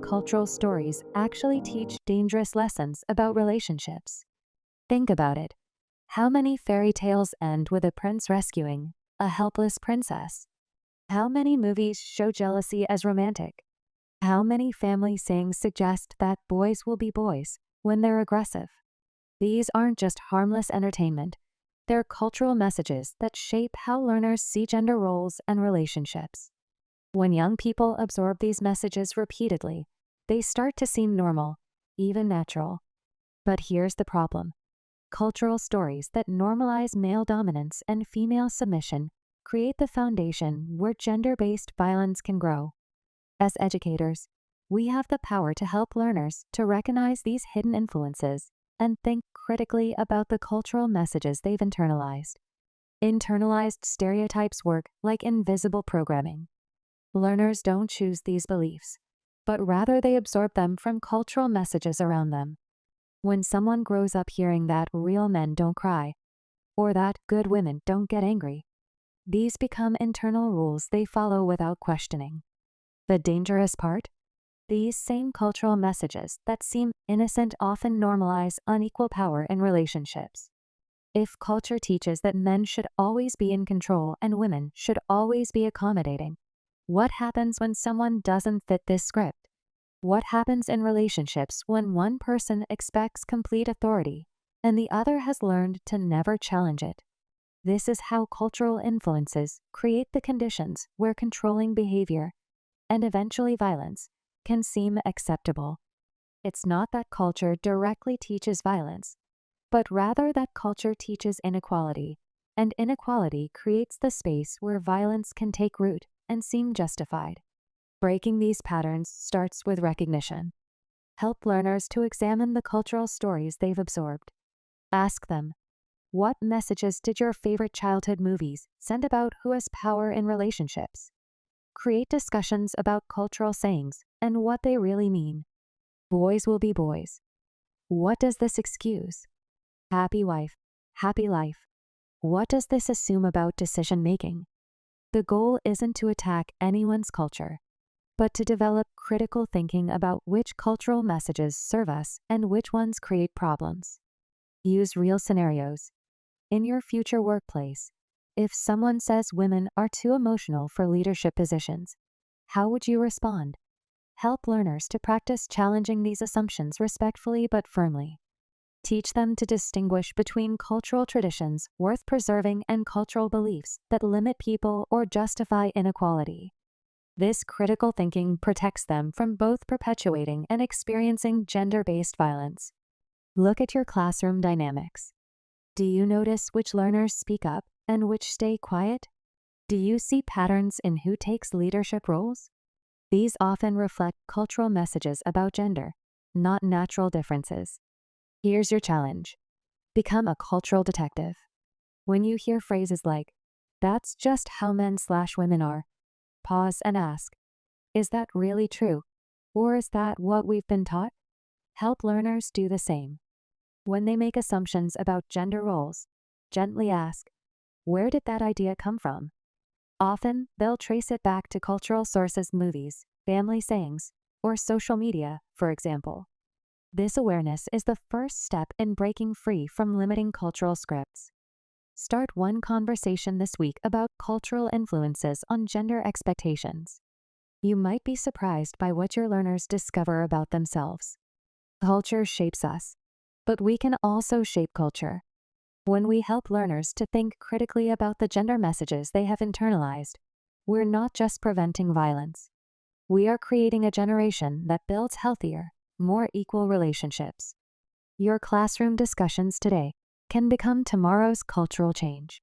cultural stories actually teach dangerous lessons about relationships. Think about it. How many fairy tales end with a prince rescuing a helpless princess? How many movies show jealousy as romantic? How many family sayings suggest that boys will be boys when they're aggressive? These aren't just harmless entertainment. They're cultural messages that shape how learners see gender roles and relationships. When young people absorb these messages repeatedly, they start to seem normal, even natural. But here's the problem. Cultural stories that normalize male dominance and female submission create the foundation where gender-based violence can grow. As educators, we have the power to help learners to recognize these hidden influences and think critically about the cultural messages they've internalized. Internalized stereotypes work like invisible programming. Learners don't choose these beliefs, but rather they absorb them from cultural messages around them. When someone grows up hearing that real men don't cry, or that good women don't get angry, these become internal rules they follow without questioning. The dangerous part? These same cultural messages that seem innocent often normalize unequal power in relationships. If culture teaches that men should always be in control and women should always be accommodating, what happens when someone doesn't fit this script? What happens in relationships when one person expects complete authority and the other has learned to never challenge it? This is how cultural influences create the conditions where controlling behavior and eventually violence can seem acceptable. It's not that culture directly teaches violence, but rather that culture teaches inequality, and inequality creates the space where violence can take root and seem justified. Breaking these patterns starts with recognition. Help learners to examine the cultural stories they've absorbed. Ask them, what messages did your favorite childhood movies send about who has power in relationships? Create discussions about cultural sayings and what they really mean. Boys will be boys. What does this excuse? Happy wife, happy life. What does this assume about decision-making? The goal isn't to attack anyone's culture, but to develop critical thinking about which cultural messages serve us and which ones create problems. Use real scenarios. In your future workplace, if someone says women are too emotional for leadership positions, how would you respond? Help learners to practice challenging these assumptions respectfully but firmly. Teach them to distinguish between cultural traditions worth preserving and cultural beliefs that limit people or justify inequality. This critical thinking protects them from both perpetuating and experiencing gender-based violence. Look at your classroom dynamics. Do you notice which learners speak up and which stay quiet? Do you see patterns in who takes leadership roles? These often reflect cultural messages about gender, not natural differences. Here's your challenge. Become a cultural detective. When you hear phrases like, "That's just how men/women are," pause and ask, is that really true? Or is that what we've been taught? Help learners do the same. When they make assumptions about gender roles, gently ask, where did that idea come from? Often, they'll trace it back to cultural sources, movies, family sayings, or social media, for example. This awareness is the first step in breaking free from limiting cultural scripts. Start one conversation this week about cultural influences on gender expectations. You might be surprised by what your learners discover about themselves. Culture shapes us, but we can also shape culture. When we help learners to think critically about the gender messages they have internalized, we're not just preventing violence. We are creating a generation that builds healthier, more equal relationships. Your classroom discussions today can become tomorrow's cultural change.